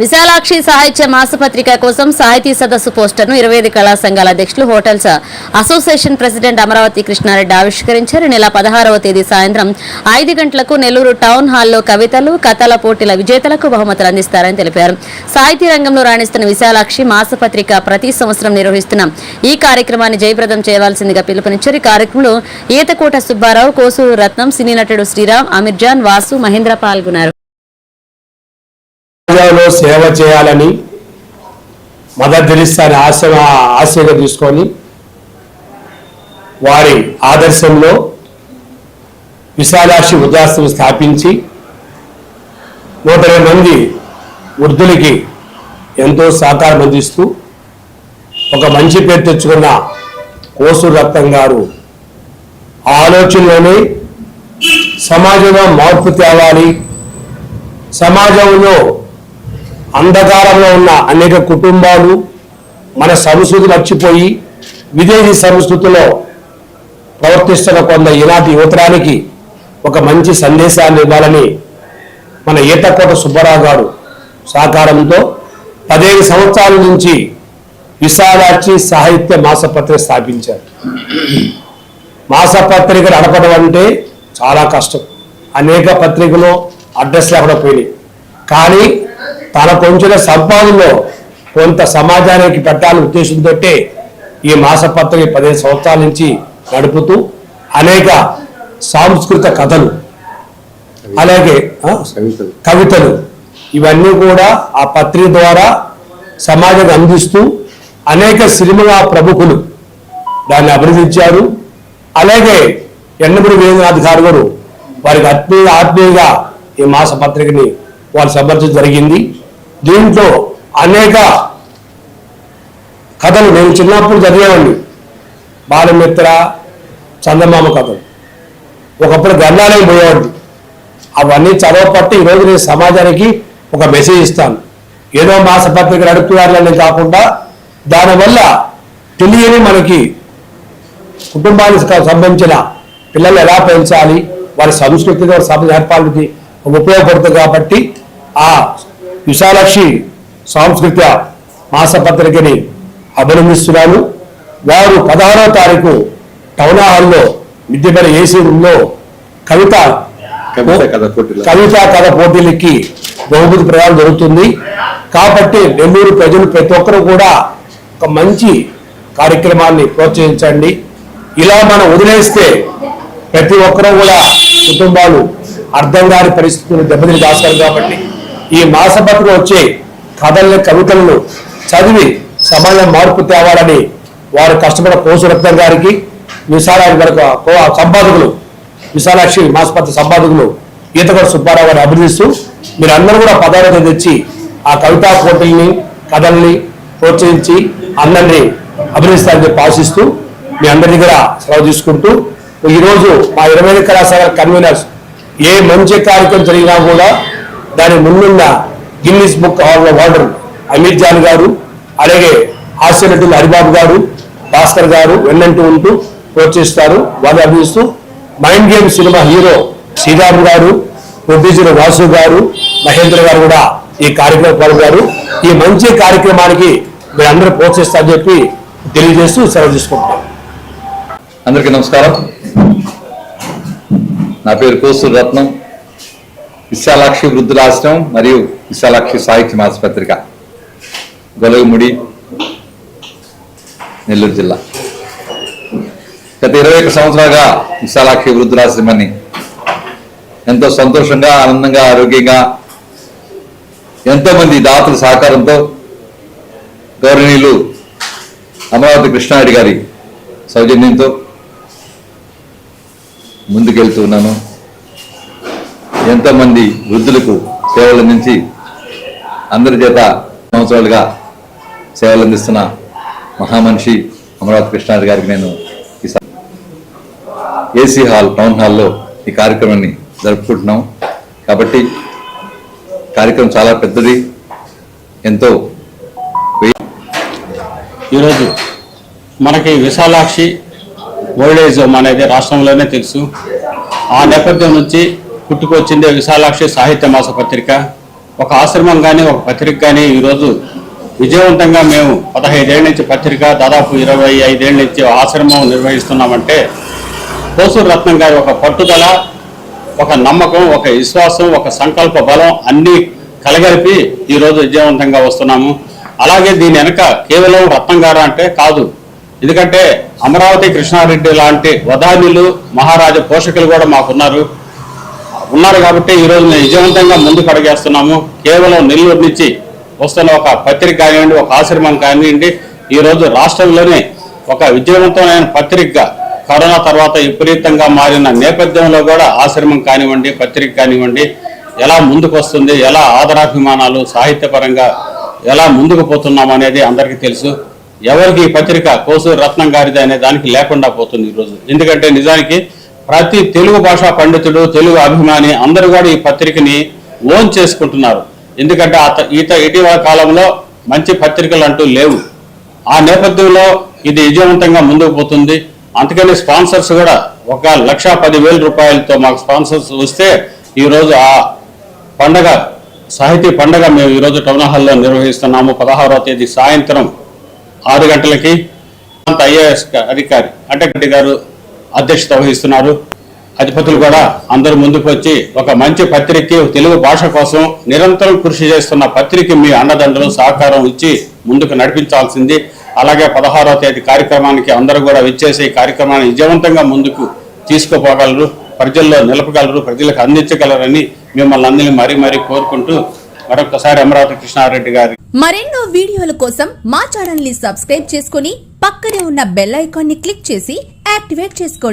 విశాలాక్షి సాహిత్య మాసపత్రిక కోసం సాహితీ సదస్సు పోస్టర్ను 25 కళా సంఘాల అధ్యక్షులు hotels association president Amaravati Krishna Reddy ఆవిష్కరించారు. నెల 16వ తేదీ సాయంత్రం 5 గంటలకు నెల్లూరు టౌన్ హాల్లో కవితలు, కథల పోటీల విజేతలకు బహుమతులు అందిస్తారని తెలిపారు. సాహితీ రంగంలో రాణిస్తున్న విశాలాక్షి మాసపత్రిక ప్రతి సంవత్సరం నిర్వహిస్తున్న ఈ కార్యక్రమాన్ని జయప్రదం చేయవలసిందిగా పిలుపునిచ్చారు. ఈ కార్యక్రమంలో ఈతకోట సుబ్బారావు, కోసూరు రత్నం, సినీ నటుడు శ్రీరామ్, అమీర్జాన్, వాసు, మహేంద్ర పాల్గొన్నారు. సేవ చేయాలని మదర్ తెరిసాని ఆశగా తీసుకొని వారి ఆదర్శంలో విశాలాక్షి వృద్ధాశ్రమం స్థాపించి 120 మంది వృద్ధులకి ఎంతో సహకారం అందిస్తూ ఒక మంచి పేరు తెచ్చుకున్న కోసూరు రత్నం గారు ఆలోచనలోనే సమాజంలో మార్పు తేవాలి, సమాజంలో అంధకారంలో ఉన్న అనేక కుటుంబాలు మన సంస్కృతి మర్చిపోయి విదేశీ సంస్కృతిలో ప్రవర్తిస్తున్న కొంత ఈనాటి యువతరానికి ఒక మంచి సందేశాన్ని ఇవ్వాలని మన ఈతకోట సుబ్బారావు గారు సహకారంతో 15 సంవత్సరాల నుంచి విశాలాక్షి సాహిత్య మాసపత్రిక స్థాపించారు. మాసపత్రిక నడపడం అంటే చాలా కష్టం. అనేక పత్రికలు అడ్రస్ లేకుండా పోయినాయి. కానీ తన కొంచెం సంపాదనలో కొంత సమాజానికి పెట్టాలని ఉద్దేశంతో ఈ మాసపత్రిక 15 సంవత్సరాల నుంచి నడుపుతూ అనేక సాంస్కృతిక కథలు, అలాగే కవితలు ఇవన్నీ కూడా ఆ పత్రిక ద్వారా సమాజానికి అందిస్తూ అనేక సినిమా ప్రముఖులు దాన్ని అభినందించారు. అలాగే ఎండమూరి వీరేంద్రనాథ్ గారు వారికి ఆత్మీయంగా ఈ మాసపత్రికని వాళ్ళు సమర్పించడం జరిగింది. దీంట్లో అనేక కథలు నేను చిన్నప్పుడు చదివేవాడిని. బాలమిత్ర, చందమామ కథలు, ఒకప్పుడు గ్రంథాలయం పోయేవాడిని. అవన్నీ చదవపట్టి ఈరోజు నేను సమాజానికి ఒక మెసేజ్ ఇస్తాను. ఏదో మాసపత్రిక నడుపుతున్నారని కాకుండా దానివల్ల తెలియని మనకి కుటుంబానికి సంబంధించిన పిల్లలు ఎలా పెంచాలి, వారి సంస్కృతిలో సమాజ ఏర్పాటుకి ఉపయోగపడుతుంది. కాబట్టి ఆ విశాలాక్షి సాంస్కృతిక మాసపత్రికని అభినందిస్తున్నాను. వారు 16వ తారీఖు టౌన్ హాల్లో మిద్దెపల్లి ఏసీ రూమ్లో కవిత కథ పోటీలకి బహుమతి ప్రదానం జరుగుతుంది. కాబట్టి నెల్లూరు ప్రజలు ప్రతి ఒక్కరూ కూడా ఒక మంచి కార్యక్రమాన్ని ప్రోత్సహించండి. ఇలా మనం వదిలేస్తే ప్రతి ఒక్కరూ కూడా కుటుంబాలు అర్థం కాని పరిస్థితులు దెబ్బతిని దాస్తారు. కాబట్టి ఈ మాసపత్రిక వచ్చే కథల్ని, కవితలను చదివి సమాజం మార్పు తేవాలని వారు కష్టపడిన కోసూరు రత్నం గారికి, సంపాదకులు విశాలాక్షి మాసపత్రిక సంపాదకులు ఈతకోట సుబ్బారావు గారిని అభినందిస్తూ మీరందరూ కూడా 16వ తేదీ తెచ్చి ఆ కవితా పోటీల్ని, కథల్ని ప్రోత్సహించి అందరినీ అభినందిస్తారని చెప్పి ఆశిస్తూ మీ అందరి దగ్గర సెలవు తీసుకుంటూ ఈరోజు మా 25 కళాశాల కన్వీనర్స్ ఏ మంచి కార్యక్రమం జరిగినా కూడా దాని ముందున్న Guinness book of world Amirjan గారు, అలాగే హాస్య నటులు హరిబాబు గారు, భాస్కర్ గారు వెన్నంటూ ఉంటూ ప్రోత్సహిస్తారు. వాళ్ళు అభినందిస్తూ mind game cinema hero Sriram garu, producer Vasu గారు, మహేంద్ర గారు కూడా ఈ కార్యక్రమం పాల్గొన్నారు. ఈ మంచి కార్యక్రమానికి మీరు అందరూ ప్రోత్సహిస్తారని చెప్పి తెలియజేస్తూ సెలవు తీసుకుంటాం. అందరికీ నమస్కారం. నా పేరు కోసూరు రత్నం. విశాలాక్షి వృద్ధులాశ్రమం మరియు విశాలాక్షి సాహిత్య మాసపత్రిక, గొలగముడి, నెల్లూరు జిల్లా. గత 21 సంవత్సరాలుగా విశాలాక్షి వృద్ధులాశ్రమాన్ని ఎంతో సంతోషంగా, ఆనందంగా, ఆరోగ్యంగా ఎంతోమంది దాతల సహకారంతో గౌరవనీయులు అమరావతి కృష్ణారెడ్డి గారి సౌజన్యంతో ముందుకెళ్తూ ఉన్నాను. ఎంతోమంది వృద్ధులకు సేవలు అందించి అందరి చేత సంవత్సరాలుగా సేవలు అందిస్తున్న మహామనిషి అమరావతి కృష్ణారెడ్డి గారికి నేను ఏసీ హాల్, టౌన్ హాల్లో ఈ కార్యక్రమాన్ని జరుపుకుంటున్నాం. కాబట్టి కార్యక్రమం చాలా పెద్దది. ఎంతో ఈరోజు మనకి విశాలాక్షి ఓల్డ్ ఏజ్ హోమ్ అనేది రాష్ట్రంలోనే తెలుసు. ఆ నేపథ్యం నుంచి పుట్టుకొచ్చిందే విశాలాక్షి సాహిత్య మాసపత్రిక. ఒక ఆశ్రమం కానీ ఒక పత్రిక కానీ ఈరోజు విజయవంతంగా మేము 15 ఏళ్ళ నుంచి పత్రిక, దాదాపు 25 ఏళ్ళ నుంచి ఆశ్రమం నిర్వహిస్తున్నామంటే కోసూరు రత్నం గారి ఒక పట్టుదల, ఒక నమ్మకం, ఒక విశ్వాసం, ఒక సంకల్ప బలం అన్నీ కలగలిపి ఈరోజు విజయవంతంగా వస్తున్నాము. అలాగే దీని వెనక కేవలం రత్నం గారు అంటే కాదు, ఎందుకంటే అమరావతి కృష్ణారెడ్డి లాంటి వదాన్యులు, మహారాజా పోషకులు కూడా మాకున్నారు కాబట్టి ఈరోజు మేము విజయవంతంగా ముందుకు అడుగేస్తున్నాము. కేవలం నెల్లూరు నుంచి వస్తున్న ఒక పత్రిక కానివ్వండి, ఒక ఆశ్రమం కానివ్వండి, ఈరోజు రాష్ట్రంలోనే ఒక విజయవంతమైన పత్రికగా కరోనా తర్వాత విపరీతంగా మారిన నేపథ్యంలో కూడా ఆశ్రమం కానివ్వండి, పత్రిక కానివ్వండి ఎలా ముందుకు వస్తుంది, ఎలా ఆదరాభిమానాలు సాహిత్యపరంగా ఎలా ముందుకు పోతున్నాం అనేది అందరికీ తెలుసు. ఎవరికి ఈ పత్రిక కోసూరు రత్నం గారిది అనే దానికి లేకుండా పోతుంది ఈరోజు. ఎందుకంటే నిజానికి ప్రతి తెలుగు భాషా పండితుడు, తెలుగు అభిమాని అందరూ కూడా ఈ పత్రికని ఓన్ చేసుకుంటున్నారు. ఎందుకంటే ఇటీవల కాలంలో మంచి పత్రికలు అంటూ లేవు. ఆ నేపథ్యంలో ఇది విజయవంతంగా ముందుకు పోతుంది. అందుకని స్పాన్సర్స్ కూడా 1,10,000 రూపాయలతో మాకు స్పాన్సర్స్ వస్తే ఈరోజు ఆ పండగ, సాహితీ పండగ మేము ఈరోజు టౌన్ హాల్లో నిర్వహిస్తున్నాము. 16వ తేదీ సాయంత్రం 6 గంటలకి ఐఏఎస్ అధికారి అంటే గారు అధ్యక్షత వహిస్తున్నారు. అధిపతులు కూడా అందరూ ముందుకు వచ్చి ఒక మంచి పత్రికకి, తెలుగు భాష కోసం నిరంతరం కృషి చేస్తున్న పత్రిక మీ అండదండలు సహకారం ఇచ్చి ముందుకు నడిపించాల్సింది. అలాగే 16వ తేదీ కార్యక్రమానికి అందరూ కూడా విచ్చేసి ఈ కార్యక్రమాన్ని విజయవంతంగా ముందుకు తీసుకుపోగలరు, ప్రజల్లో నిలపగలరు, ప్రజలకు అందించగలరని మిమ్మల్ని అందరినీ మరీ కోరుకుంటూ మరొకసారి అమరావతి కృష్ణారెడ్డి గారి మరెన్నో వీడియోల కోసం మా ఛానల్ ని సబ్స్క్రైబ్ చేసుకుని పక్కనే ఉన్న బెల్ ఐకాన్ ని క్లిక్ చేసి యాక్టివేట్ చేసుకోండి.